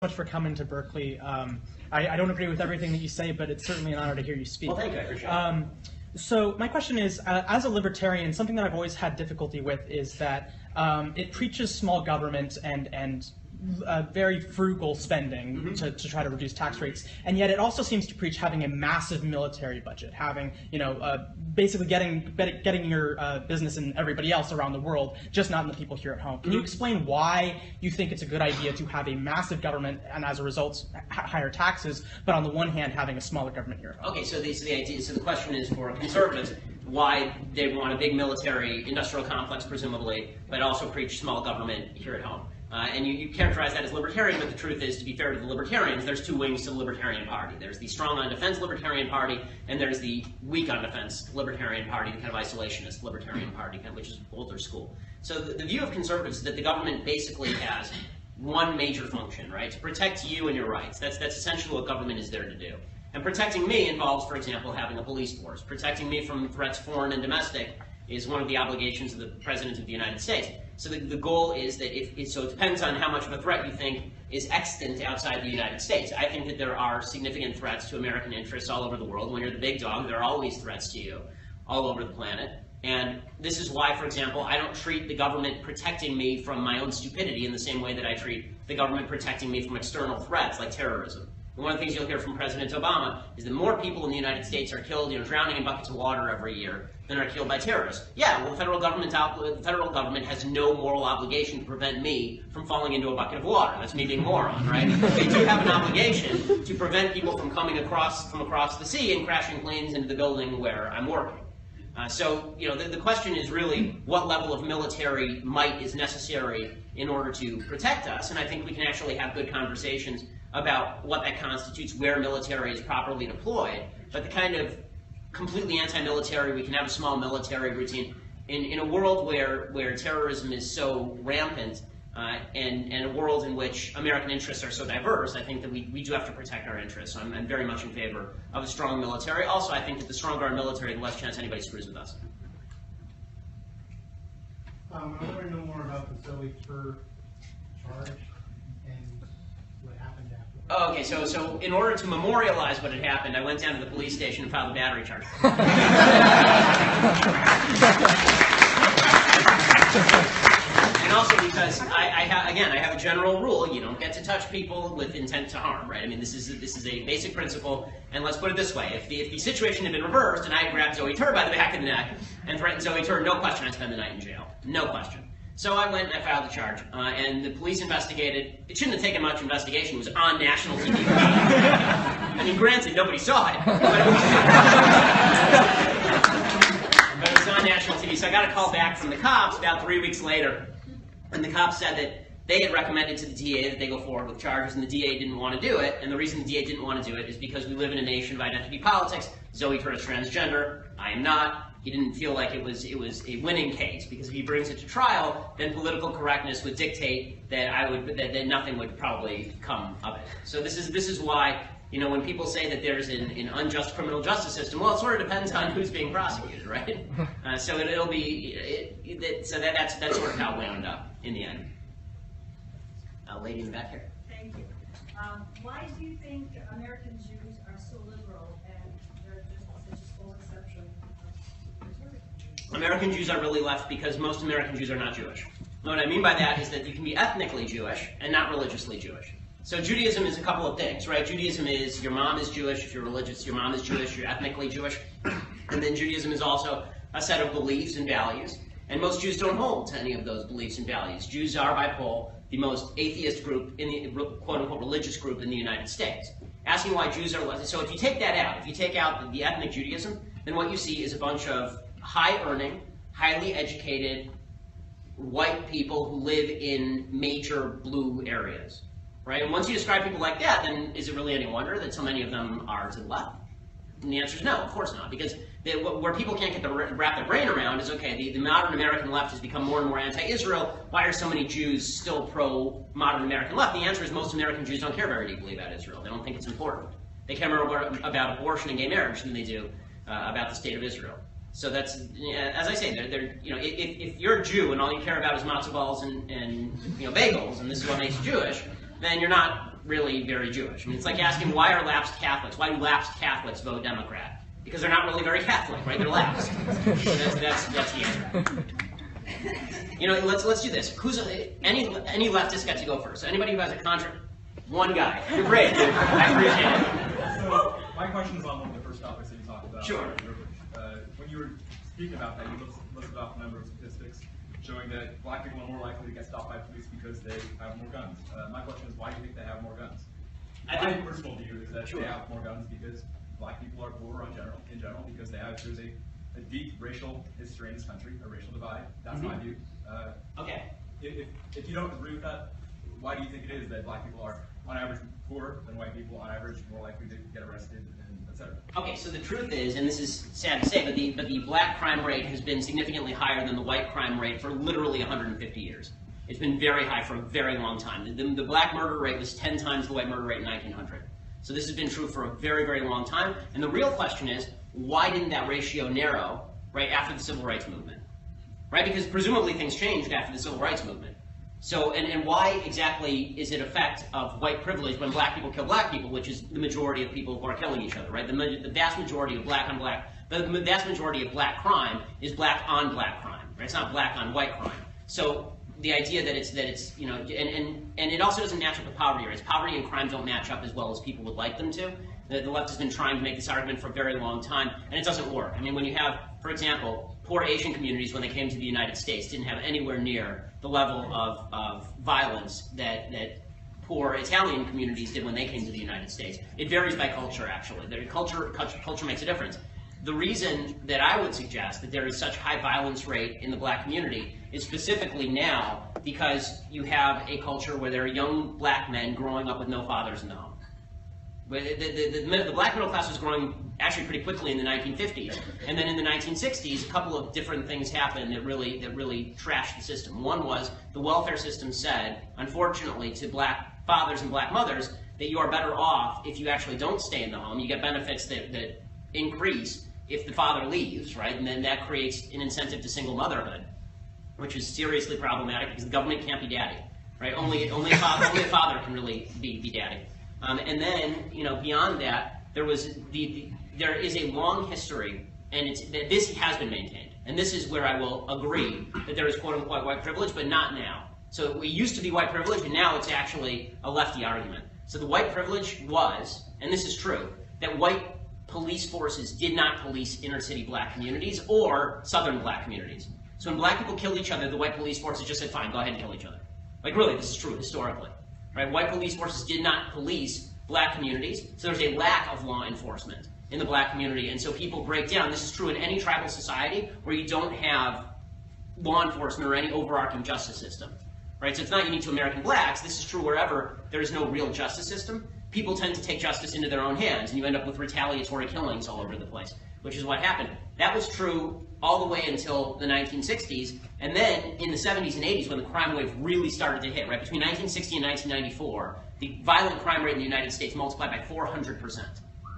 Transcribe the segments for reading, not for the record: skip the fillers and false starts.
Much for coming to Berkeley. I don't agree with everything that you say, but it's certainly an honor to hear you speak. Well, thank you. I appreciate it. So my question is, as a libertarian, something that I've always had difficulty with is that it preaches small government and very frugal spending to try to reduce tax rates, and yet it also seems to preach having a massive military budget, having basically getting your business and everybody else around the world, just not in the people here at home. Can you explain why you think it's a good idea to have a massive government and as a result higher taxes, but on the one hand having a smaller government here at home? Okay, so the question is for conservatives why they want a big military industrial complex, presumably, but also preach small government here at home. And you characterize that as libertarian, but the truth is, to be fair to the libertarians, there's two wings to the Libertarian Party. There's the strong on defense Libertarian Party, and there's the weak on defense Libertarian Party, the kind of isolationist Libertarian Party, which is older school. So the view of conservatives is that the government basically has one major function, right? To protect you and your rights. That's essentially what government is there to do. And protecting me involves, for example, having a police force. Protecting me from threats, foreign and domestic, is one of the obligations of the President of the United States. So the goal is that so it depends on how much of a threat you think is extant outside the United States. I think that there are significant threats to American interests all over the world. When you're the big dog, there are always threats to you all over the planet. And this is why, for example, I don't treat the government protecting me from my own stupidity in the same way that I treat the government protecting me from external threats like terrorism. And one of the things you'll hear from President Obama is that more people in the United States are killed, drowning in buckets of water every year than are killed by terrorists. Yeah, well, the federal government has no moral obligation to prevent me from falling into a bucket of water. That's me being a moron, right? They do have an obligation to prevent people from coming across the sea and crashing planes into the building where I'm working. So, the question is really what level of military might is necessary in order to protect us, and I think we can actually have good conversations about what that constitutes, where military is properly deployed, but the kind of completely anti-military, we can have a small military routine, in a world where terrorism is so rampant, and a world in which American interests are so diverse, I think that we do have to protect our interests. So I'm very much in favor of a strong military. Also, I think that the stronger our military, the less chance anybody screws with us. I want to know more about the Zoe Tur charge and what happened after. Oh, okay, so in order to memorialize what had happened, I went down to the police station and filed a battery charge. And also because I have a general rule: you don't get to touch people with intent to harm, right? I mean, this is a basic principle. And let's put it this way: if the situation had been reversed and I had grabbed Zoe Tur by the back of the neck and threatened Zoe Tur, no question I'd spend the night in jail, no question. So I went and I filed the charge, and the police investigated. It shouldn't have taken much investigation. It was on national TV. I mean, granted, nobody saw it, but it was on national TV. So I got a call back from the cops about 3 weeks later, and the cops said that they had recommended to the DA that they go forward with charges, and the DA didn't want to do it. And the reason the DA didn't want to do it is because we live in a nation of identity politics. Zoe Tur is transgender. I am not. He didn't feel like it was a winning case, because if he brings it to trial, then political correctness would dictate that that nothing would probably come of it. So this is why, when people say that there's an unjust criminal justice system, well, it sort of depends on who's being prosecuted, right? So that's sort of how it wound up in the end. Lady in the back here. Thank you. Why do you think American Jews are so liberal and they're just such a small exception of conservative Jews? American Jews are really left because most American Jews are not Jewish. And what I mean by that is that you can be ethnically Jewish and not religiously Jewish. So Judaism is a couple of things, right? Judaism is your mom is Jewish. If you're religious, your mom is Jewish. You're ethnically Jewish. And then Judaism is also a set of beliefs and values. And most Jews don't hold to any of those beliefs and values. Jews are, by poll, the most atheist group in the quote-unquote religious group in the United States. Asking why Jews are less. So if you take that out, if you take out the ethnic Judaism, then what you see is a bunch of high-earning, highly educated, white people who live in major blue areas, right? And once you describe people like that, then is it really any wonder that so many of them are to the left? And the answer is no, of course not, because where people can't get wrap their brain around is, okay, the modern American left has become more and more anti-Israel. Why are so many Jews still pro-modern American left? The answer is most American Jews don't care very deeply about Israel. They don't think it's important. They care more about abortion and gay marriage than they do about the state of Israel. So that's, as I say, if you're a Jew and all you care about is matzo balls and bagels, and this is what makes you Jewish, then you're not really very Jewish. I mean, it's like asking why are lapsed Catholics? Why do lapsed Catholics vote Democrat? Because they're not really very Catholic, right? They're lapsed. That's the answer. You know, let's do this. Any leftist got to go first? Anybody who has a contract? One guy. You're great. I appreciate it. So my question is on one of the first topics that you talked about. Sure. When you were speaking about that, you listed off a number of statistics showing that black people are more likely to get stopped by police because they have more guns. My question is, why do you think they have more guns? My personal view is that they have more guns because black people are poorer in general because there's a deep racial history in this country, a racial divide. That's my view. Okay. If you don't agree with that, why do you think it is that black people are, on average, poorer than white people, on average, more likely to get arrested, and et cetera? Okay, so the truth is, and this is sad to say, but the black crime rate has been significantly higher than the white crime rate for literally 150 years. It's been very high for a very long time. The black murder rate was 10 times the white murder rate in 1900. So this has been true for a very, very long time. And the real question is, why didn't that ratio narrow right after the Civil Rights Movement? Right, because presumably things changed after the Civil Rights Movement. So, and why exactly is it effect of white privilege when black people kill black people, which is the majority of people who are killing each other, right? The vast majority of black on black, the vast majority of black crime is black on black crime, right? It's not black on white crime. So the idea that it's you know, and it also doesn't match up with poverty rates. Poverty and crime don't match up as well as people would like them to. The left has been trying to make this argument for a very long time, and it doesn't work. I mean, when you have, for example, poor Asian communities when they came to the United States didn't have anywhere near the level of violence that poor Italian communities did when they came to the United States. It varies by culture, actually. Culture makes a difference. The reason that I would suggest that there is such high violence rate in the black community is specifically now because you have a culture where there are young black men growing up with no fathers in the home. The black middle class was growing actually pretty quickly in the 1950s, and then in the 1960s, a couple of different things happened that really trashed the system. One was the welfare system said, unfortunately, to black fathers and black mothers, that you are better off if you actually don't stay in the home. You get benefits that increase if the father leaves, right? And then that creates an incentive to single motherhood, which is seriously problematic because the government can't be daddy, right? Only a father can really be daddy. And then, you know, beyond that, there is a long history, and this has been maintained. And this is where I will agree that there is quote-unquote white privilege, but not now. So it used to be white privilege, and now it's actually a lefty argument. So the white privilege was, and this is true, that white police forces did not police inner-city black communities or southern black communities. So when black people killed each other, the white police forces just said, fine, go ahead and kill each other. Like, really, this is true historically. Right? White police forces did not police black communities, so there's a lack of law enforcement in the black community, and so people break down. This is true in any tribal society where you don't have law enforcement or any overarching justice system. Right? So it's not unique to American blacks. This is true wherever there is no real justice system. People tend to take justice into their own hands, and you end up with retaliatory killings all over the place, which is what happened. That was true all the way until the 1960s, and then in the 70s and 80s when the crime wave really started to hit, right? Between 1960 and 1994, the violent crime rate in the United States multiplied by 400%,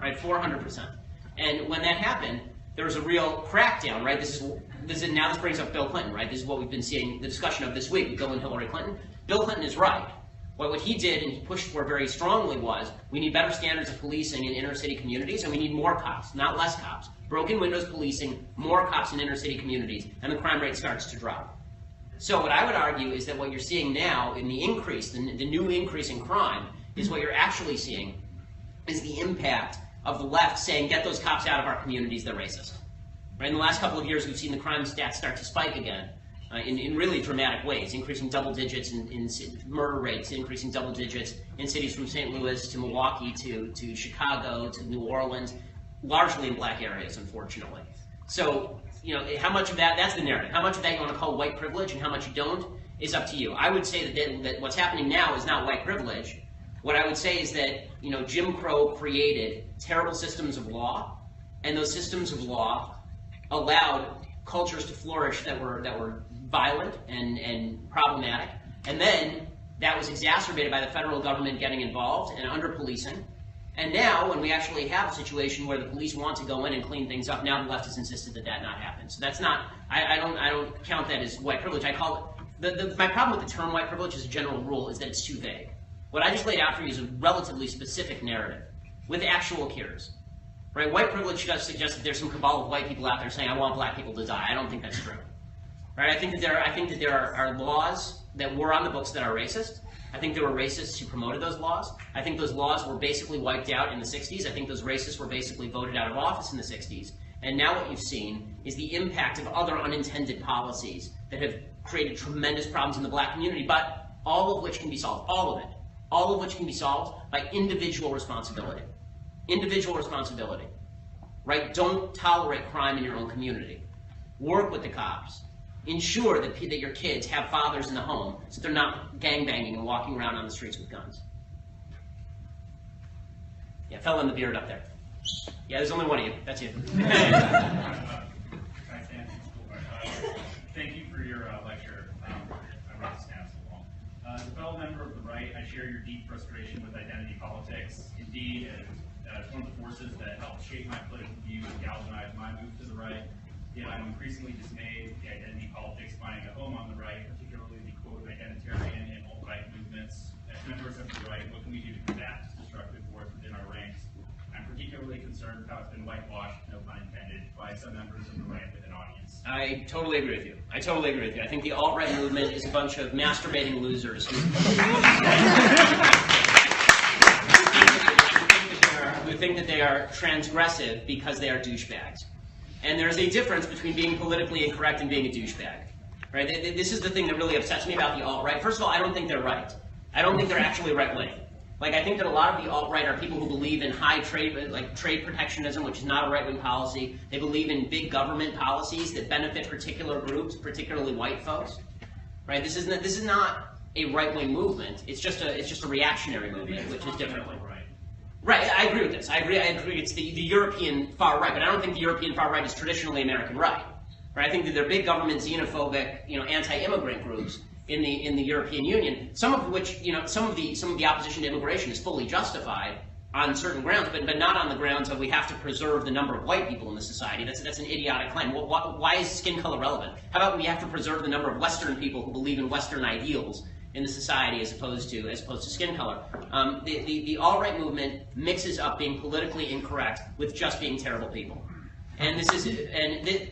right? 400%. And when that happened, there was a real crackdown, right? Now this brings up Bill Clinton, right? This is what we've been seeing the discussion of this week with Bill and Hillary Clinton. Bill Clinton is right. What he did and he pushed for very strongly was we need better standards of policing in inner city communities, and we need more cops, not less cops. Broken windows policing, more cops in inner city communities, and the crime rate starts to drop. So what I would argue is that what you're seeing now in the increase, the new increase in crime, is what you're actually seeing is the impact of the left saying, get those cops out of our communities, they're racist. Right? In the last couple of years, we've seen the crime stats start to spike again. In really dramatic ways, increasing double digits in murder rates, increasing double digits in cities from St. Louis to Milwaukee to Chicago to New Orleans, largely in black areas, unfortunately. So, you know, how much of that's the narrative. How much of that you want to call white privilege and how much you don't is up to you. I would say that what's happening now is not white privilege. What I would say is that, you know, Jim Crow created terrible systems of law, and those systems of law allowed cultures to flourish that were violent and problematic, and then that was exacerbated by the federal government getting involved and under-policing. And now, when we actually have a situation where the police want to go in and clean things up, now the left has insisted that not happen. So that's not, I don't count that as white privilege. I call it, my problem with the term white privilege as a general rule is that it's too vague. What I just laid out for you is a relatively specific narrative with actual cures. Right? White privilege does suggest that there's some cabal of white people out there saying, I want black people to die. I don't think that's true. Right? I think that there are laws that were on the books that are racist. I think there were racists who promoted those laws. I think those laws were basically wiped out in the 60s. I think those racists were basically voted out of office in the 60s. And now what you've seen is the impact of other unintended policies that have created tremendous problems in the black community, but all of which can be solved, all of it. All of which can be solved by individual responsibility. Individual responsibility, right? Don't tolerate crime in your own community. Work with the cops. Ensure that your kids have fathers in the home so they're not gangbanging and walking around on the streets with guns. Yeah, fella in the beard up there. Yeah, there's only one of you. That's you. Thank you for your lecture. I wrote this down so long. As a fellow member of the right, I share your deep frustration with identity politics. Indeed, it's one of the forces that helped shape my political views and galvanize my move to the right. Yet I'm increasingly dismayed with the identity politics finding a home on the right, particularly the quote identitarian and alt-right movements. As members of the right, what can we do to combat this destructive force within our ranks? I'm particularly concerned how it's been whitewashed, no pun intended, by some members of the right with an audience. I totally agree with you. I totally agree with you. I think the alt-right movement is a bunch of masturbating losers who think that they are transgressive because they are douchebags. And there's a difference between being politically incorrect and being a douchebag. Right? This is the thing that really upsets me about the alt-right. First of all, I don't think they're right. I don't think they're actually right-wing. Like, I think that a lot of the alt-right are people who believe in high trade, like trade protectionism, which is not a right-wing policy. They believe in big government policies that benefit particular groups, particularly white folks. Right? This is not a right-wing movement. It's just a reactionary movement, which is different. Right, I agree with this. I agree. It's the European far right, but I don't think the European far right is traditionally American right. Right? I think that they're big government xenophobic, anti-immigrant groups in the European Union. Some of which, some of the opposition to immigration is fully justified on certain grounds, but not on the grounds of we have to preserve the number of white people in the society. That's an idiotic claim. Why is skin color relevant? How about we have to preserve the number of Western people who believe in Western ideals in the society as opposed to skin color? The alt-right movement mixes up being politically incorrect with just being terrible people. And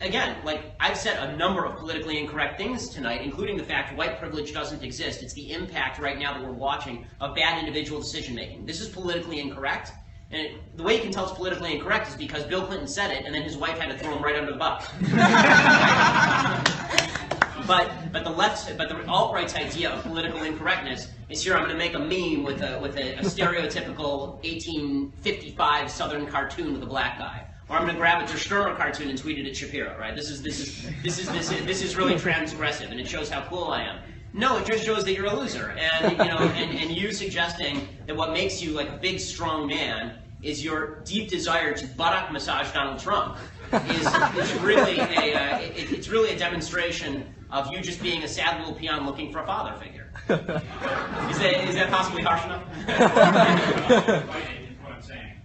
again, like I've said a number of politically incorrect things tonight, including the fact white privilege doesn't exist. It's the impact right now that we're watching of bad individual decision making. This is politically incorrect. And the way you can tell it's politically incorrect is because Bill Clinton said it, and then his wife had to throw him right under the bus. But the alt-right's idea of political incorrectness is here. I'm going to make a meme with a stereotypical 1855 Southern cartoon with a black guy, or I'm going to grab a Der Stürmer cartoon and tweet it at Shapiro. Right? This is really transgressive, and it shows how cool I am. No, it just shows that you're a loser, and and you suggesting that what makes you like a big, strong man is your deep desire to buttock massage Donald Trump is really it's really a demonstration of you just being a sad little peon looking for a father figure. Is that possibly harsh enough?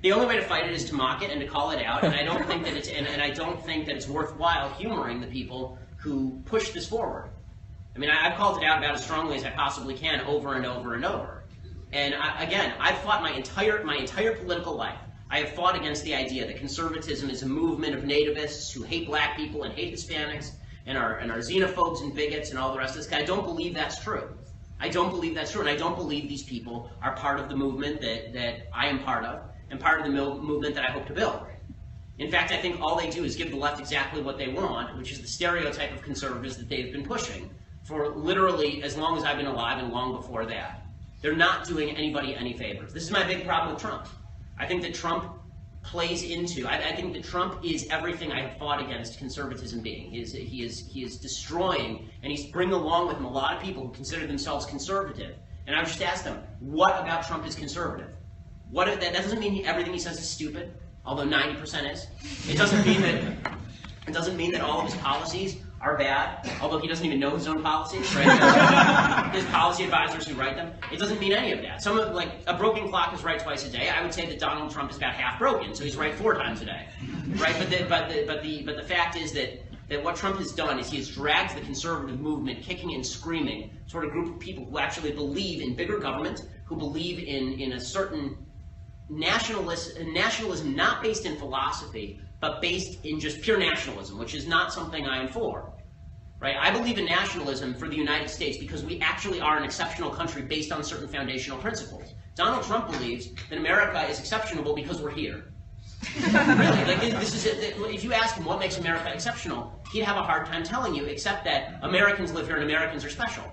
The only way to fight it is to mock it and to call it out, and I don't think that it's worthwhile humoring the people who push this forward. I mean, I've called it out about as strongly as I possibly can over and over and over. And I've fought my entire political life. I have fought against the idea that conservatism is a movement of nativists who hate black people and hate Hispanics and are xenophobes and bigots and all the rest of this. I don't believe that's true. I don't believe that's true, and I don't believe these people are part of the movement that I am part of and part of the movement that I hope to build. In fact, I think all they do is give the left exactly what they want, which is the stereotype of conservatives that they've been pushing for literally as long as I've been alive and long before that. They're not doing anybody any favors. This is my big problem with Trump. I think that Trump plays into, I think that Trump is everything I have fought against conservatism being. He is destroying, and he's bringing along with him a lot of people who consider themselves conservative. And I would just ask them, what about Trump is conservative? That doesn't mean everything he says is stupid, although 90% is. It doesn't mean that all of his policies are bad, although he doesn't even know his own policies, right? His policy advisors who write them. It doesn't mean any of that. Like a broken clock is right twice a day. I would say that Donald Trump is about half broken, so he's right 4 times a day, right? But the fact is that what Trump has done is he has dragged the conservative movement kicking and screaming toward a group of people who actually believe in bigger government, who believe in a certain nationalism not based in philosophy, but based in just pure nationalism, which is not something I am for. Right? I believe in nationalism for the United States because we actually are an exceptional country based on certain foundational principles. Donald Trump believes that America is exceptional because we're here. Really, like this is if you ask him what makes America exceptional, he'd have a hard time telling you, except that Americans live here and Americans are special.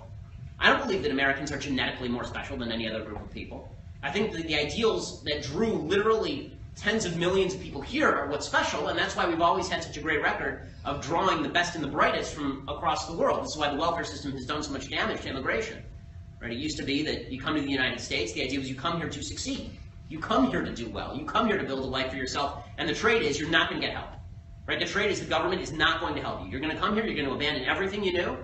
I don't believe that Americans are genetically more special than any other group of people. I think that the ideals that drew literally tens of millions of people here are what's special, and that's why we've always had such a great record of drawing the best and the brightest from across the world. This is why the welfare system has done so much damage to immigration. Right? It used to be that you come to the United States, the idea was you come here to succeed. You come here to do well. You come here to build a life for yourself, and the trade is you're not going to get help. Right? The trade is the government is not going to help you. You're going to come here, you're going to abandon everything you knew.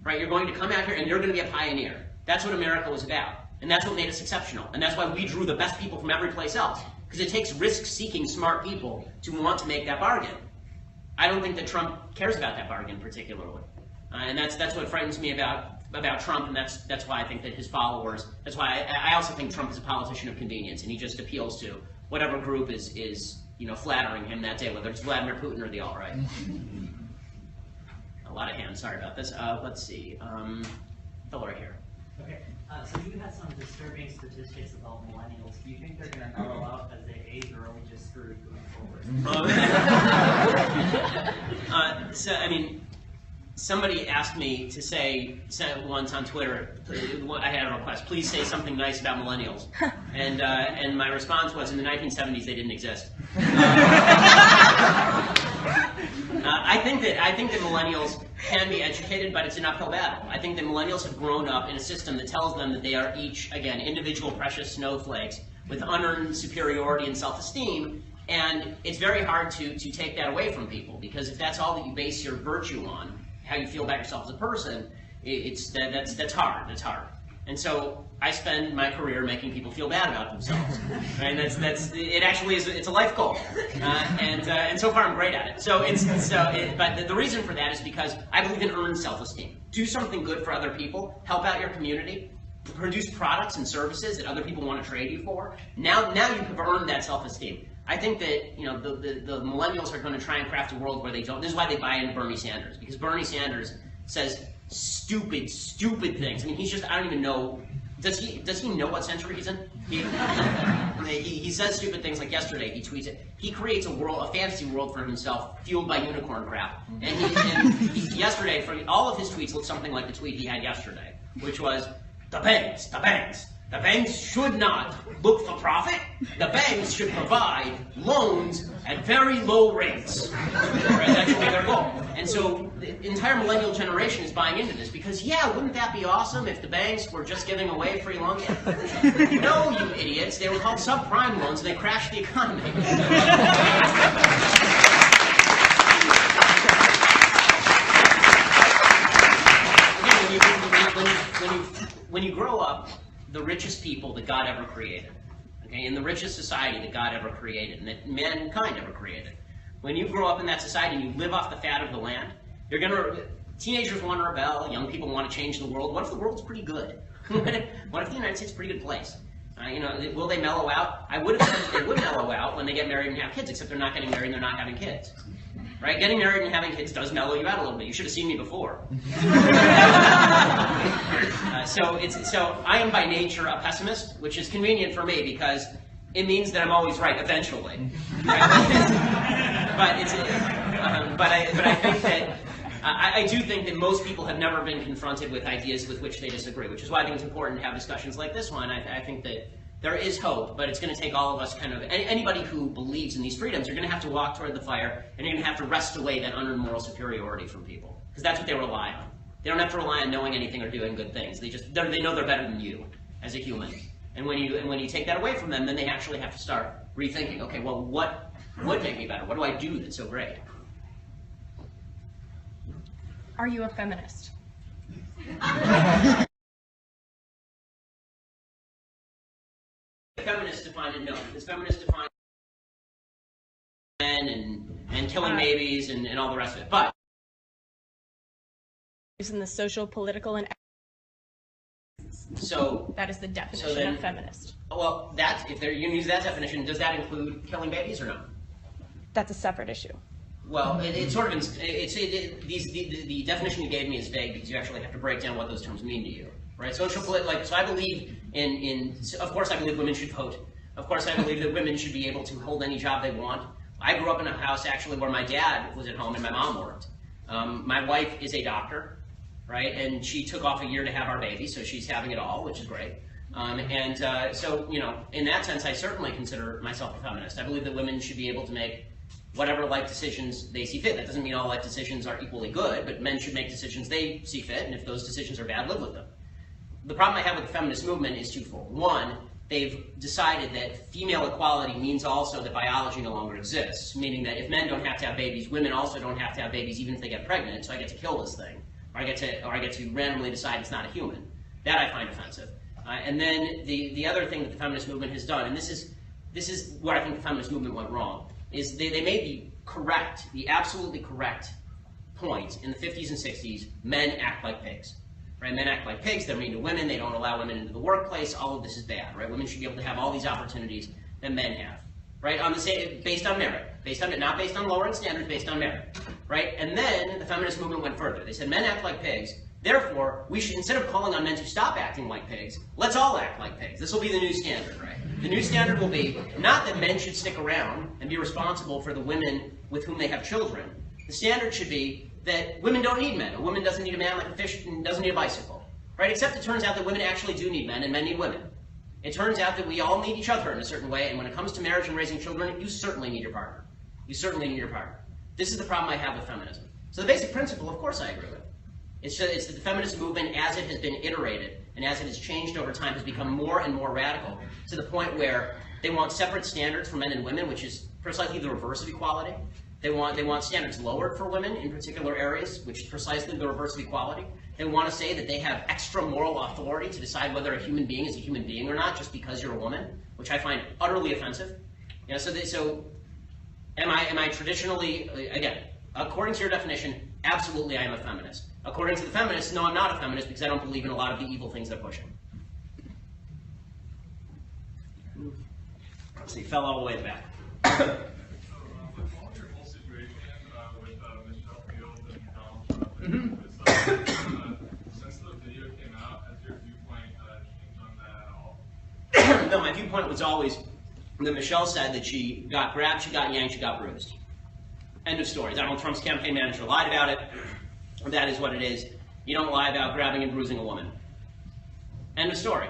Right? You're going to come out here, and you're going to be a pioneer. That's what America was about. And that's what made us exceptional. And that's why we drew the best people from every place else. Because it takes risk-seeking, smart people to want to make that bargain. I don't think that Trump cares about that bargain particularly. And that's what frightens me about Trump, and that's why I think that his followers, that's why I also think Trump is a politician of convenience, and he just appeals to whatever group is flattering him that day, whether it's Vladimir Putin or the alt-right. A lot of hands, sorry about this. Let's see, fellow right here. Okay, so you had some disturbing statistics about millennials. Do you think they're going to mellow out as they age, or are we just screwed going forward? So, I mean, somebody asked me to say once on Twitter, I had a request, please say something nice about millennials. And my response was, in the 1970s, they didn't exist. I think that millennials can be educated, but it's an uphill battle. I think that millennials have grown up in a system that tells them that they are each, again, individual precious snowflakes with unearned superiority and self-esteem, and it's very hard to take that away from people, because if that's all that you base your virtue on, how you feel about yourself as a person, that's hard. That's hard. And so I spend my career making people feel bad about themselves, right? And it actually is, it's a life goal, and so far I'm great at it. But the reason for that is because I believe in earned self-esteem. Do something good for other people, help out your community, produce products and services that other people want to trade you for. Now you have earned that self-esteem. I think that the millennials are going to try and craft a world where they don't. This is why they buy into Bernie Sanders, because Bernie Sanders says stupid things. I mean, he's just, I don't even know. Does he know what century he's in? He says stupid things. Like yesterday, he tweets it. He creates a fantasy world for himself, fueled by unicorn crap. And yesterday, all of his tweets look something like the tweet he had yesterday, which was, the banks should not look for profit. The banks should provide loans at very low rates. Right? That's really their goal. And so the entire millennial generation is buying into this because, yeah, wouldn't that be awesome if the banks were just giving away free loans? No, you idiots. They were called subprime loans and they crashed the economy. When you grow up, the richest people that God ever created, okay, in the richest society that God ever created, and that mankind ever created, when you grow up in that society and you live off the fat of the land, teenagers want to rebel, young people want to change the world. What if the world's pretty good? What if the United States is a pretty good place? Will they mellow out? I would have said that they would mellow out when they get married and have kids, except they're not getting married and they're not having kids. Right? Getting married and having kids does mellow you out a little bit. You should have seen me before. So I am by nature a pessimist, which is convenient for me because it means that I'm always right eventually. Right? but I think that I do think that most people have never been confronted with ideas with which they disagree, which is why I think it's important to have discussions like this one. I think that there is hope, but it's going to take all of us anybody who believes in these freedoms, you're going to have to walk toward the fire, and you're going to have to wrest away that unearned moral superiority from people. Because that's what they rely on. They don't have to rely on knowing anything or doing good things. They know they're better than you as a human. And when you take that away from them, then they actually have to start rethinking, okay, well, what would make me better? What do I do that's so great? Are you a feminist? Feminists define it, no. Because feminists define men and killing babies and all the rest of it. But In the social, political, and So That is the definition then- of feminist. well, that's if they're you use that definition, does that include killing babies or no? That's a separate issue. Well, it's sort of the definition you gave me is vague because you actually have to break down what those terms mean to you, right? So I believe of course I believe women should vote. Of course I believe that women should be able to hold any job they want. I grew up in a house actually where my dad was at home and my mom worked. My wife is a doctor, right? And she took off a year to have our baby, so she's having it all, which is great. So, you know, in that sense, I certainly consider myself a feminist. I believe that women should be able to make whatever life decisions they see fit. That doesn't mean all life decisions are equally good, but men should make decisions they see fit, and if those decisions are bad, live with them. The problem I have with the feminist movement is twofold. One, they've decided that female equality means also that biology no longer exists, meaning that if men don't have to have babies, women also don't have to have babies even if they get pregnant, so I get to kill this thing, or I get to randomly decide it's not a human. That I find offensive. And then the other thing that the feminist movement has done, and this is where I think the feminist movement went wrong, is they made the absolutely correct point in the 50s and 60s, men act like pigs. Right? Men act like pigs, they're mean to women, they don't allow women into the workplace, all of this is bad, right? Women should be able to have all these opportunities that men have. Right? Based on merit. Not based on lowering standards, based on merit. Right? And then the feminist movement went further. They said men act like pigs, therefore we should, instead of calling on men to stop acting like pigs, let's all act like pigs. This will be the new standard, right? The new standard will be not that men should stick around and be responsible for the women with whom they have children. The standard should be that women don't need men. A woman doesn't need a man like a fish and doesn't need a bicycle. Right? Except it turns out that women actually do need men and men need women. It turns out that we all need each other in a certain way, and when it comes to marriage and raising children, you certainly need your partner. You certainly need your partner. This is the problem I have with feminism. So the basic principle, of course I agree with. It's that the feminist movement, as it has been iterated and as it has changed over time, has become more and more radical to the point where they want separate standards for men and women, which is precisely the reverse of equality. They want standards lowered for women in particular areas, which is precisely the reverse of equality. They want to say that they have extra moral authority to decide whether a human being is a human being or not just because you're a woman, which I find utterly offensive. You know, so am I traditionally, again, according to your definition, absolutely I am a feminist. According to the feminists, no, I'm not a feminist because I don't believe in a lot of the evil things they're pushing. Let's see, fell all the way in the back. Since the video came out, has your viewpoint changed on that at all? No, my viewpoint was always that Michelle said that she got grabbed, she got yanked, she got bruised. End of story. Donald Trump's campaign manager lied about it. That is what it is. You don't lie about grabbing and bruising a woman. End of story.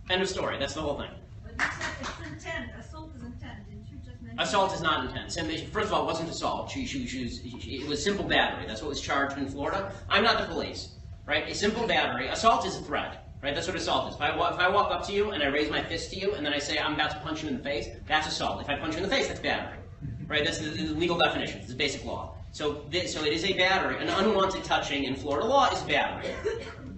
End of story. That's the whole thing. But you said it's intent. Assault is intent. Didn't you just mention? Assault is not intent. First of all, it wasn't assault. It was simple battery. That's what was charged in Florida. I'm not the police, right? A simple battery. Assault is a threat, right? That's what assault is. If I walk up to you and I raise my fist to you and then I say I'm about to punch you in the face, that's assault. If I punch you in the face, that's battery, right? That's the legal definition. It's the basic law. So it is a battery. An unwanted touching in Florida law is battery,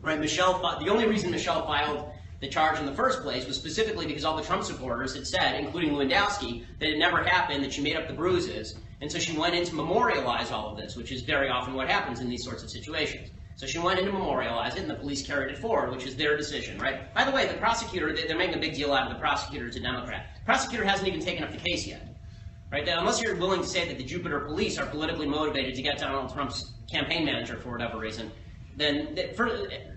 right? The only reason Michelle filed the charge in the first place was specifically because all the Trump supporters had said, including Lewandowski, that it never happened, that she made up the bruises, and so she went in to memorialize all of this, which is very often what happens in these sorts of situations. So she went in to memorialize it, and the police carried it forward, which is their decision, right? By the way, the prosecutor, they're making a big deal out of the prosecutor as a Democrat. The prosecutor hasn't even taken up the case yet. Right? Now, unless you're willing to say that the Jupiter police are politically motivated to get Donald Trump's campaign manager for whatever reason, then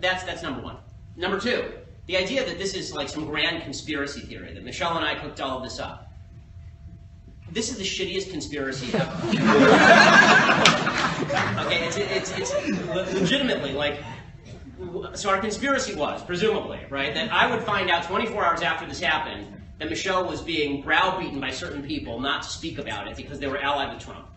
that's number one. Number two, the idea that this is like some grand conspiracy theory, that Michelle and I cooked all of this up. This is the shittiest conspiracy ever. Okay, it's legitimately like, so our conspiracy was, presumably, right, that I would find out 24 hours after this happened that Michelle was being browbeaten by certain people not to speak about it because they were allied with Trump.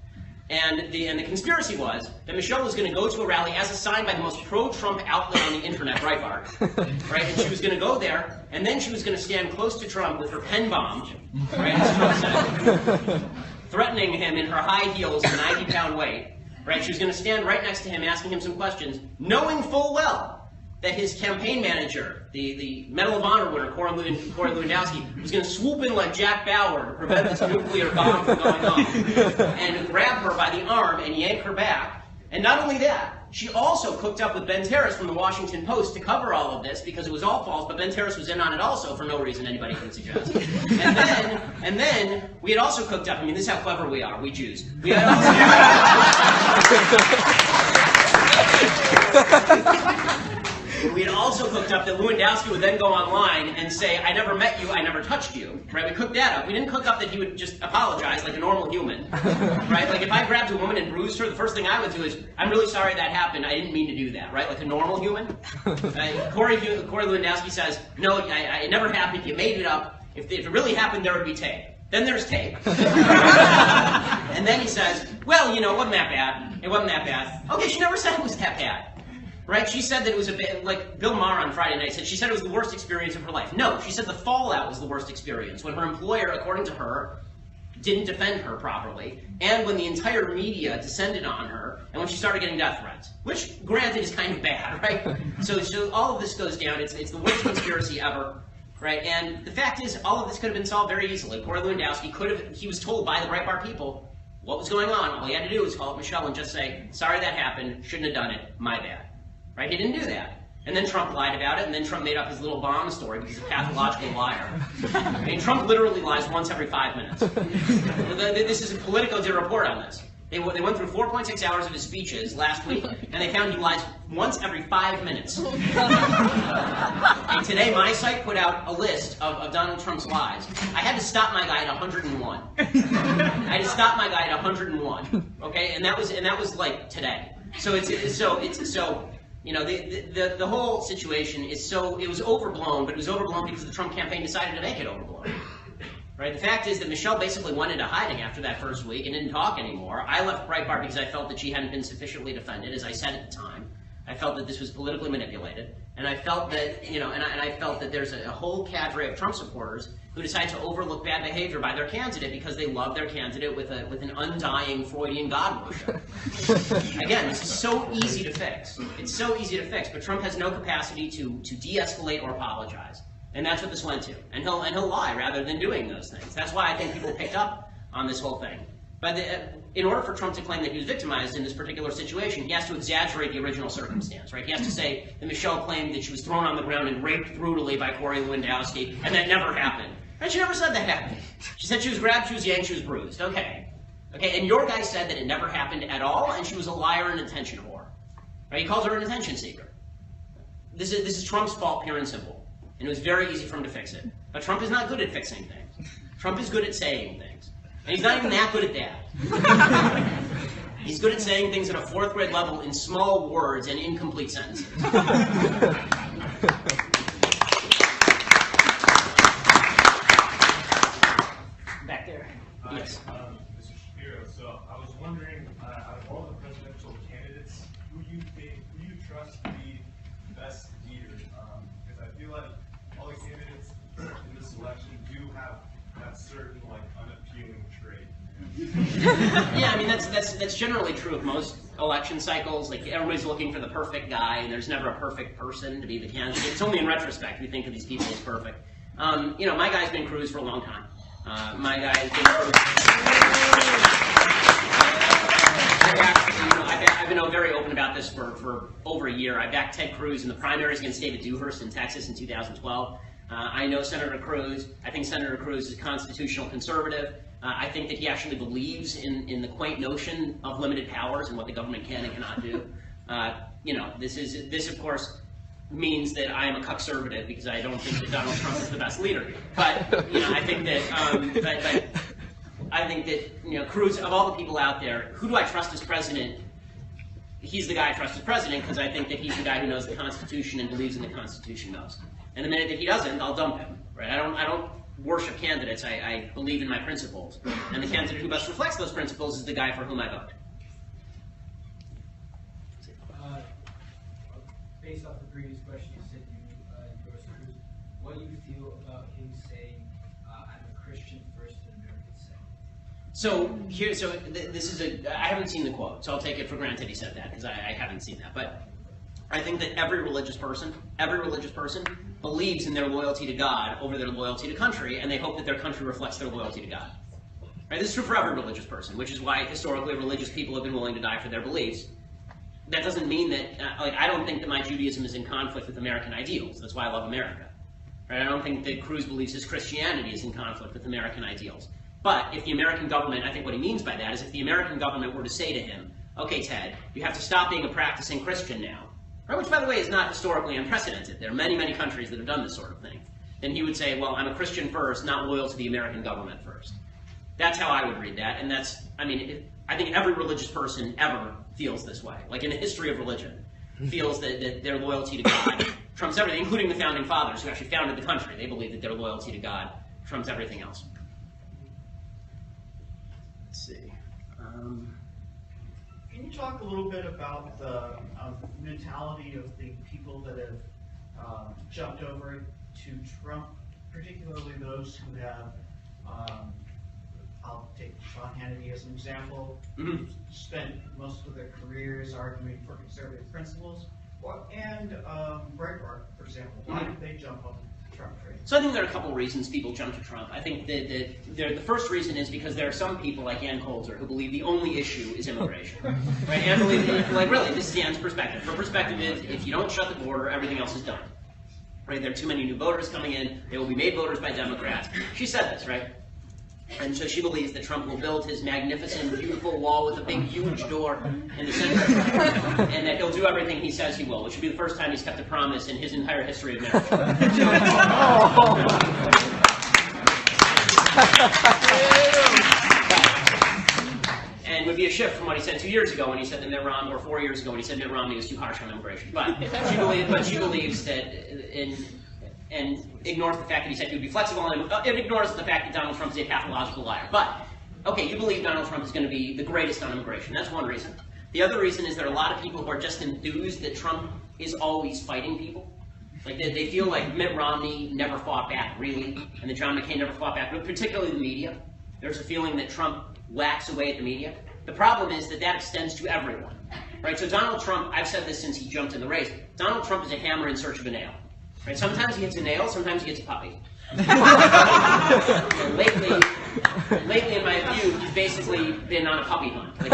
And the conspiracy was that Michelle was going to go to a rally as assigned by the most pro-Trump outlet on the internet, Breitbart, right? And she was going to go there, and then she was going to stand close to Trump with her pen bombed, right, as Trump said, threatening him in her high heels and 90-pound weight, right? She was going to stand right next to him, asking him some questions, knowing full well that his campaign manager, the Medal of Honor winner, Corey Lewandowski, was going to swoop in like Jack Bauer to prevent this nuclear bomb from going off and grab her by the arm and yank her back. And not only that, She also cooked up with Ben Terrace from the Washington Post to cover all of this because it was all false, but Ben Terrace was in on it also for no reason anybody can suggest. And then we had also cooked up, I mean, this is how clever we are, we Jews. We had also cooked up that Lewandowski would then go online and say, I never met you, I never touched you. Right? We cooked that up. We didn't cook up that he would just apologize like a normal human. Right? Like if I grabbed a woman and bruised her, the first thing I would do is, I'm really sorry that happened. I didn't mean to do that. Right? Like a normal human. Corey Lewandowski says, no, it never happened. You made it up. If it really happened, there would be tape. Then there's tape. And then he says, well, you know, it wasn't that bad. It wasn't that bad. Okay, she never said it was that bad. Right? She said that it was like Bill Maher on Friday night said, she said it was the worst experience of her life. No, she said the fallout was the worst experience when her employer, according to her, didn't defend her properly, and when the entire media descended on her, and when she started getting death threats, which, granted, is kind of bad, right? So all of this goes down. It's the worst conspiracy ever, right? And the fact is, all of this could have been solved very easily. Corey Lewandowski he was told by the Breitbart people what was going on. All he had to do was call up Michelle and just say, sorry that happened, shouldn't have done it, my bad. Right? He didn't do that. And then Trump lied about it, and then Trump made up his little bomb story because he's a pathological liar. I mean, Trump literally lies once every 5 minutes. This is Politico did a report on this. They went through 4.6 hours of his speeches last week, and they found he lies once every 5 minutes. And today, my site put out a list of Donald Trump's lies. I had to stop my guy at 101. I had to stop my guy at 101. Okay, and that was like today. So you know, the whole situation is it was overblown, but it was overblown because the Trump campaign decided to make it overblown. Right? The fact is that Michelle basically went into hiding after that first week and didn't talk anymore. I left Breitbart because I felt that she hadn't been sufficiently defended, as I said at the time. I felt that this was politically manipulated, and I felt that, you know, and I felt that there's a whole cadre of Trump supporters who decide to overlook bad behavior by their candidate because they love their candidate with an undying Freudian God worship. Again, this is so easy to fix. It's so easy to fix, but Trump has no capacity to de-escalate or apologize, and that's what this went to. And he'll lie rather than doing those things. That's why I think people picked up on this whole thing. But in order for Trump to claim that he was victimized in this particular situation, he has to exaggerate the original circumstance, right? He has to say that Michelle claimed that she was thrown on the ground and raped brutally by Corey Lewandowski, and that never happened. And she never said that happened. She said she was grabbed, she was yanked, she was bruised. Okay. Okay, and your guy said that it never happened at all, and she was a liar and attention whore. Right? He calls her an attention seeker. This is Trump's fault, pure and simple. And it was very easy for him to fix it. But Trump is not good at fixing things. Trump is good at saying things. And he's not even that good at that. He's good at saying things at a 4th grade level in small words and incomplete sentences. Back there. Yes. Mr. Shapiro, so I was wondering, out of all the presidential candidates, who you trust to be the best leader? Because I feel like all the candidates in this election do have that certain unappealing trait. Yeah, I mean that's generally true of most election cycles. Like everybody's looking for the perfect guy, and there's never a perfect person to be the candidate. It's only in retrospect we think of these people as perfect. You know, my guy's been Cruz for a long time. My guy's been Cruz. I've been very open about this for over a year. I backed Ted Cruz in the primaries against David Dewhurst in Texas in 2012. I know Senator Cruz. I think Senator Cruz is a constitutional conservative. I think that he actually believes in the quaint notion of limited powers and what the government can and cannot do. You know, this of course means that I am a conservative because I don't think that Donald Trump is the best leader. But you know, I think that I think that, you know, Cruz, of all the people out there, who do I trust as president? He's the guy I trust as president because I think that he's the guy who knows the Constitution and believes in the Constitution most. And the minute that he doesn't, I'll dump him. Right? I don't worship candidates. I believe in my principles. And the candidate who best reflects those principles is the guy for whum I vote. Based off the previous question, you said you endorsed Cruz. What do you feel about him saying, I'm a Christian first and American second? This is I haven't seen the quote, so I'll take it for granted he said that because I haven't seen that. But I think that every religious person believes in their loyalty to God over their loyalty to country, and they hope that their country reflects their loyalty to God. Right? This is true for every religious person, which is why historically religious people have been willing to die for their beliefs. that doesn't mean that, I don't think that my Judaism is in conflict with American ideals. That's why I love America. Right? I don't think that Cruz believes his Christianity is in conflict with American ideals. But if the American government, I think what he means by that is if the American government were to say to him, okay, Ted, you have to stop being a practicing Christian now, right? Which, by the way, is not historically unprecedented. There are many, many countries that have done this sort of thing. Then he would say, well, I'm a Christian first, not loyal to the American government first. That's how I would read that, and that's, I think every religious person ever feels this way. Like in the history of religion, feels that their loyalty to God trumps everything, including the founding fathers who actually founded the country. They believe that their loyalty to God trumps everything else. Let's see. Can you talk a little bit about the mentality of the people that have jumped over to Trump, particularly those who have, I'll take Sean Hannity as an example, spent most of their careers arguing for conservative principles, and Breitbart, for example. Why did they jump on the Trump train? So I think there are a couple of reasons people jump to Trump. I think that the first reason is because there are some people like Ann Coulter who believe the only issue is immigration. Right? Ann believes, like really, this is Ann's perspective. Her perspective is if you don't shut the border, everything else is done. Right? There are too many new voters coming in. They will be made voters by Democrats. She said this, right? And so she believes that Trump will build his magnificent, beautiful wall with a big, huge door in the center, and that he'll do everything he says he will, which would be the first time he's kept a promise in his entire history of marriage. And would be a shift from what he said 2 years ago when he said that Mitt Romney, or 4 years ago when he said Mitt Romney was too harsh on immigration. But she believes that and ignores the fact that he said he would be flexible, and it ignores the fact that Donald Trump is a pathological liar. But, okay, you believe Donald Trump is going to be the greatest on immigration. That's one reason. The other reason is there are a lot of people who are just enthused that Trump is always fighting people. Like, they feel like Mitt Romney never fought back, really, and that John McCain never fought back, but particularly the media. There's a feeling that Trump whacks away at the media. The problem is that that extends to everyone. Right? So Donald Trump, I've said this since he jumped in the race, Donald Trump is a hammer in search of a nail. Right? Sometimes he hits a nail, sometimes he hits a puppy. Lately, in my view, he's basically been on a puppy hunt. Like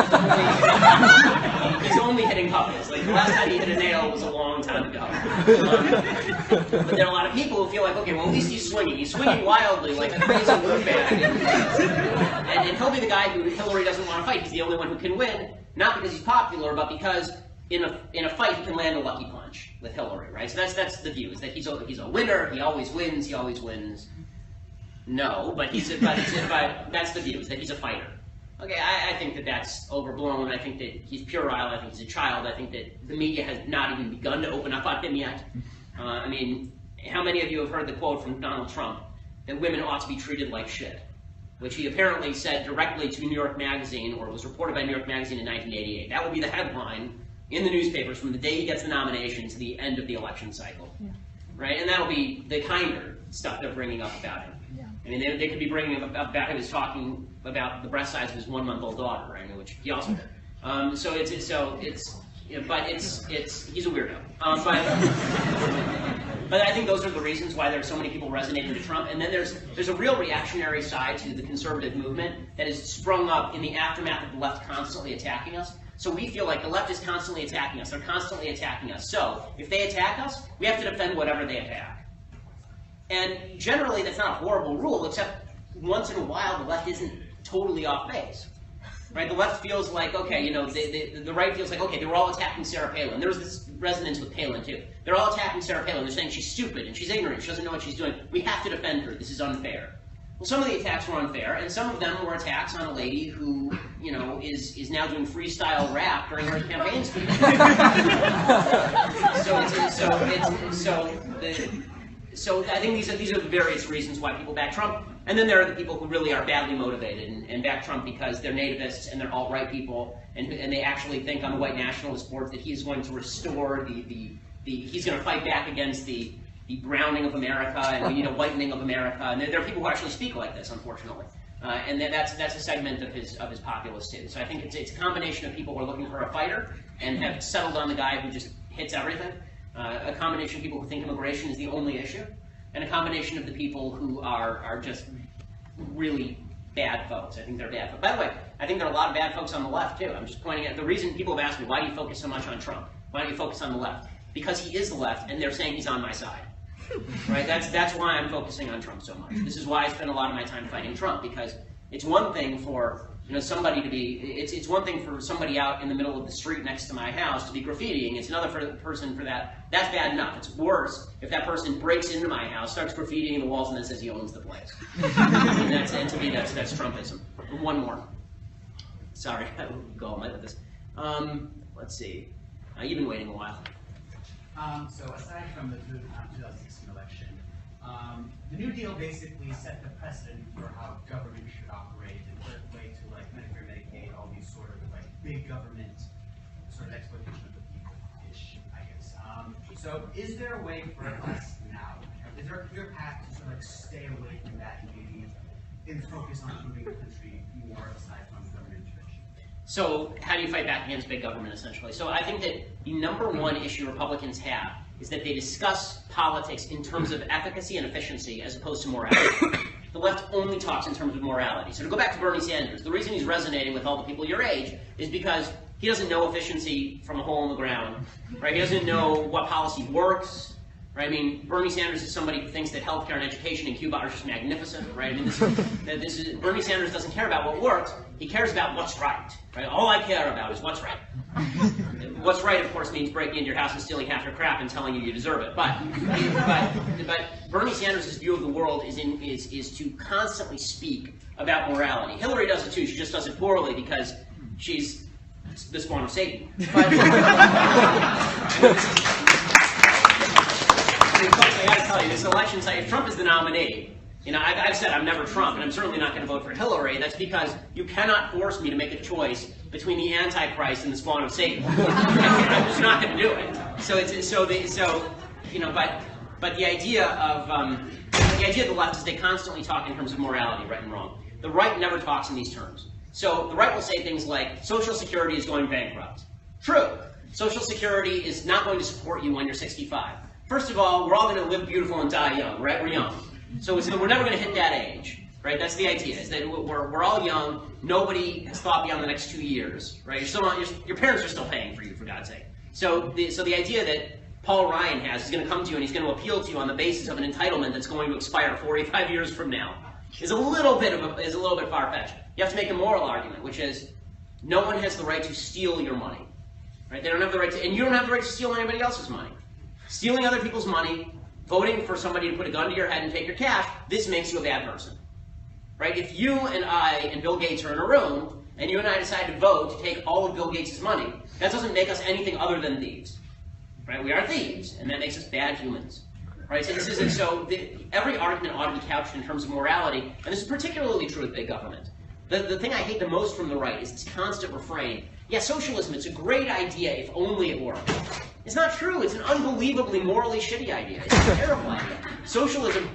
he's only hitting puppies. Like the last time he hit a nail was a long time ago. But there are a lot of people who feel like, okay, well at least he's swinging. He's swinging wildly like a crazy wood bag. And he'll be the guy who Hillary doesn't want to fight. He's the only one who can win, not because he's popular, but because in a fight he can land a lucky punch with Hillary, right? So that's the view, is that he's a winner, he always wins, No, but that's the view, is that he's a fighter. Okay, I think that that's overblown. I think that he's puerile. I think he's a child. I think that the media has not even begun to open up on him yet. I mean, how many of you have heard the quote from Donald Trump that women ought to be treated like shit? Which he apparently said directly to New York Magazine, or was reported by New York Magazine in 1988. That will be the headline in the newspapers from the day he gets the nomination to the end of the election cycle. Yeah. Right? And that'll be the kinder stuff they're bringing up about him. Yeah. I mean, they could be bringing up about him as talking about the breast size of his 1-month-old daughter, right? Which he also did. He's a weirdo. But I think those are the reasons why there are so many people resonating to Trump. And then there's a real reactionary side to the conservative movement that has sprung up in the aftermath of the left constantly attacking us. So we feel like the left is constantly attacking us. They're constantly attacking us. So if they attack us, we have to defend whatever they attack. And generally, that's not a horrible rule, except once in a while, the left isn't totally off base. Right? The left feels like, okay, you know, the right feels like, okay, they were all attacking Sarah Palin. There was this resonance with Palin, too. They're all attacking Sarah Palin. They're saying she's stupid and she's ignorant. She doesn't know what she's doing. We have to defend her. This is unfair. Well, some of the attacks were unfair, and some of them were attacks on a lady who, you know, is now doing freestyle rap during her campaign speech. So I think these are the various reasons why people back Trump. And then there are the people who really are badly motivated and back Trump because they're nativists and they're alt-right people, and they actually think on the white nationalist board that he's going to restore he's going to fight back against the browning of America and the whitening of America. And there are people who actually speak like this, unfortunately. And that's a segment of his populace too. So I think it's a combination of people who are looking for a fighter and have settled on the guy who just hits everything. A combination of people who think immigration is the only issue, and a combination of the people who are just really bad folks. I think they're bad folks. By the way, I think there are a lot of bad folks on the left too. I'm just pointing out the reason people have asked me, why do you focus so much on Trump? Why don't you focus on the left? Because he is the left, and they're saying he's on my side. Right? That's why I'm focusing on Trump so much. This is why I spend a lot of my time fighting Trump, because it's one thing for somebody to be, it's one thing for somebody out in the middle of the street next to my house to be graffitiing. It's another person for that. That's bad enough. It's worse if that person breaks into my house, starts graffitiing the walls, and then says he owns the place. and to me, that's Trumpism. One more. Sorry, I will go all night with this. Let's see. You've been waiting a while. So aside from the 2016 election, the New Deal basically set the precedent for how government should operate and put way to like Medicare, Medicaid, all these sort of like big government sort of exploitation of the people-ish, I guess. So is there a way for us now, is there a clear path to sort of like stay away from that and maybe focus on moving the country more aside from government intervention? So how do you fight back against big government, essentially? So I think that the number one issue Republicans have is that they discuss politics in terms of efficacy and efficiency as opposed to morality. The left only talks in terms of morality. So to go back to Bernie Sanders, the reason he's resonating with all the people your age is because he doesn't know efficiency from a hole in the ground, right? He doesn't know what policy works, right? I mean, Bernie Sanders is somebody who thinks that healthcare and education in Cuba are just magnificent, right? I mean, Bernie Sanders doesn't care about what works. He cares about what's right, right? All I care about is what's right. What's right, of course, means breaking into your house and stealing half your crap and telling you you deserve it. But Bernie Sanders' view of the world is to constantly speak about morality. Hillary does it too. She just does it poorly because she's the spawn of Satan. But, I got to tell you, this election, if Trump is the nominee, I've said I'm never Trump, and I'm certainly not going to vote for Hillary. That's because you cannot force me to make a choice between the Antichrist and the spawn of Satan. I'm just not going to do it. But the idea of the left is they constantly talk in terms of morality, right and wrong. The right never talks in these terms. So the right will say things like, Social Security is going bankrupt. True. Social Security is not going to support you when you're 65. First of all, we're all going to live beautiful and die young, right? We're young. So we're never going to hit that age, right? That's the idea, is that we're all young. Nobody has thought beyond the next 2 years, right? You're still not, your parents are still paying for you, for God's sake. So the idea that Paul Ryan has is going to come to you and he's going to appeal to you on the basis of an entitlement that's going to expire 45 years from now is a little bit far-fetched. You have to make a moral argument, which is no one has the right to steal your money, right? They don't have the right to, and you don't have the right to steal anybody else's money. Stealing other people's money, voting for somebody to put a gun to your head and take your cash, this makes you a bad person, right? If you and I and Bill Gates are in a room, and you and I decide to vote to take all of Bill Gates' money, that doesn't make us anything other than thieves, right? We are thieves, and that makes us bad humans, right? So every argument ought to be couched in terms of morality, and this is particularly true with big government. The thing I hate the most from the right is this constant refrain, yeah, socialism, it's a great idea if only it worked. It's not true. It's an unbelievably morally shitty idea. It's a terrible idea. Socialism...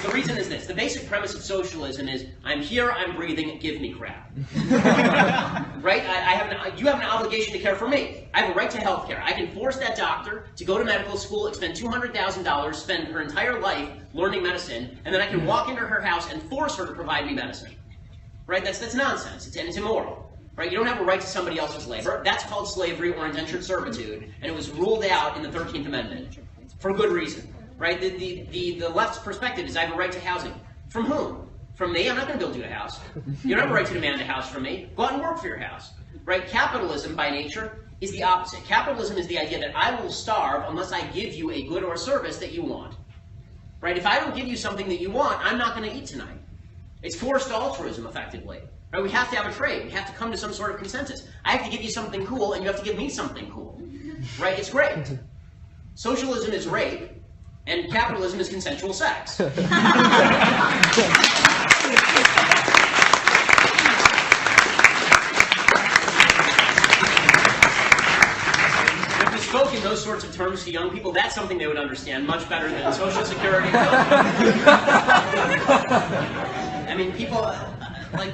The reason is this. The basic premise of socialism is, I'm here, I'm breathing, give me crap. Right? You have an obligation to care for me. I have a right to health care. I can force that doctor to go to medical school, expend $200,000, spend her entire life learning medicine, and then I can walk into her house and force her to provide me medicine. Right? That's nonsense. It's immoral. Right? You don't have a right to somebody else's labor. That's called slavery or indentured servitude, and it was ruled out in the 13th Amendment for good reason. Right? The left's perspective is I have a right to housing. From whom? From me? I'm not going to build you a house. You don't have a right to demand a house from me. Go out and work for your house. Right? Capitalism, by nature, is the opposite. Capitalism is the idea that I will starve unless I give you a good or service that you want. Right? If I don't give you something that you want, I'm not going to eat tonight. It's forced altruism, effectively. Right? We have to have a trade. We have to come to some sort of consensus. I have to give you something cool, and you have to give me something cool. Right? It's great. Socialism is rape, and capitalism is consensual sex. If we spoke in those sorts of terms to young people, that's something they would understand much better than Social Security. I mean,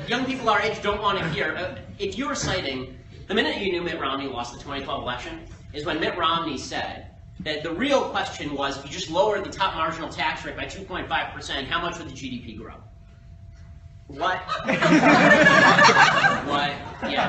young people our age don't want to hear. If you were citing, the minute you knew Mitt Romney lost the 2012 election is when Mitt Romney said that the real question was, if you just lowered the top marginal tax rate by 2.5%, how much would the GDP grow? What? What? Yeah,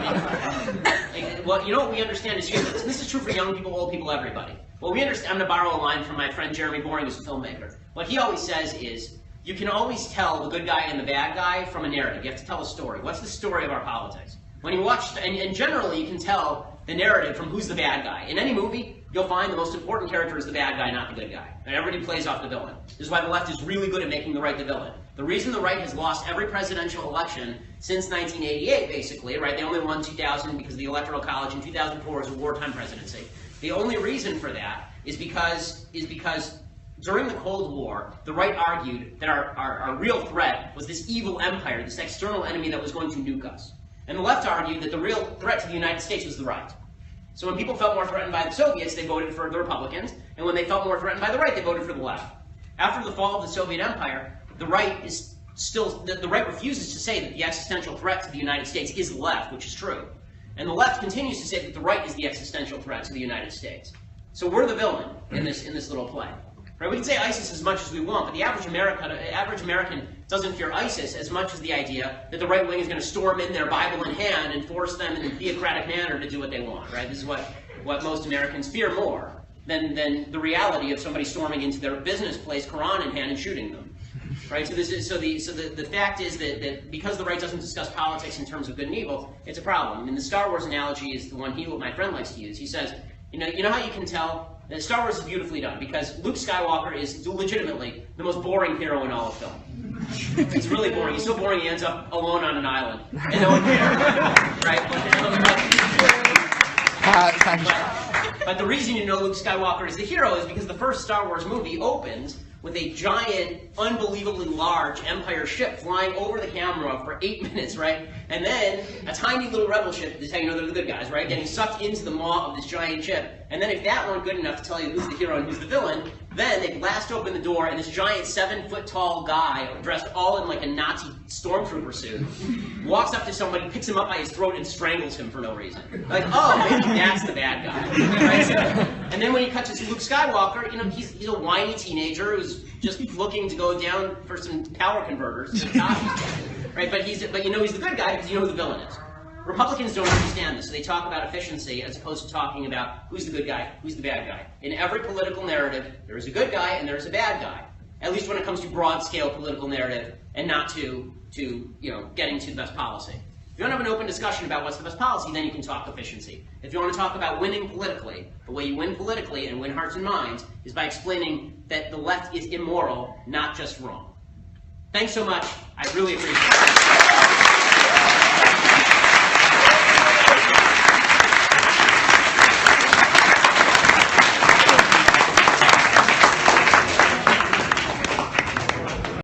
I mean, well, you know what we understand is, this is true for young people, old people, everybody. Well, we understand, I'm going to borrow a line from my friend Jeremy Boring, who's a filmmaker. What he always says is, you can always tell the good guy and the bad guy from a narrative. You have to tell a story. What's the story of our politics? When you watch, and generally you can tell the narrative from who's the bad guy. In any movie, you'll find the most important character is the bad guy, not the good guy. And everybody plays off the villain. This is why the left is really good at making the right the villain. The reason the right has lost every presidential election since 1988, basically, right? They only won 2000 because of the Electoral College, and 2004 was a wartime presidency. The only reason for that is because during the Cold War, the right argued that our real threat was this evil empire, this external enemy that was going to nuke us. And the left argued that the real threat to the United States was the right. So when people felt more threatened by the Soviets, they voted for the Republicans, and when they felt more threatened by the right, they voted for the left. After the fall of the Soviet Empire, the right is still, the right refuses to say that the existential threat to the United States is the left, which is true. And the left continues to say that the right is the existential threat to the United States. So we're the villain in this little play. Right? We can say ISIS as much as we want, but the average American doesn't fear ISIS as much as the idea that the right wing is going to storm in their Bible in hand and force them in a theocratic manner to do what they want. Right? This is what most Americans fear more than the reality of somebody storming into their business place, Quran in hand, and shooting them. Right? So the fact is that because the right doesn't discuss politics in terms of good and evil, it's a problem. I mean, the Star Wars analogy is the one my friend likes to use. He says, you know how you can tell that Star Wars is beautifully done because Luke Skywalker is legitimately the most boring hero in all of film. It's really boring. He's so boring he ends up alone on an island, and no one cares. Right? But the reason you know Luke Skywalker is the hero is because the first Star Wars movie opens with a giant, unbelievably large Empire ship flying over the camera for 8 minutes, right? And then a tiny little rebel ship, this is how you know they're the good guys, right? Getting sucked into the maw of this giant ship. And then if that weren't good enough to tell you who's the hero and who's the villain, then they blast open the door and this giant 7-foot-tall guy, dressed all in like a Nazi stormtrooper suit, walks up to somebody, picks him up by his throat and strangles him for no reason. Like, oh, maybe that's the bad guy. Right? So, and then when you cut to Luke Skywalker, he's a whiny teenager who's just looking to go down for some power converters. Right? But he's the good guy because you know who the villain is. Republicans don't understand this, so they talk about efficiency as opposed to talking about who's the good guy, who's the bad guy. In every political narrative, there is a good guy and there is a bad guy. At least when it comes to broad-scale political narrative and not to getting to the best policy. If you want to have an open discussion about what's the best policy, then you can talk efficiency. If you want to talk about winning politically, the way you win politically and win hearts and minds is by explaining that the left is immoral, not just wrong. Thanks so much. I really appreciate it.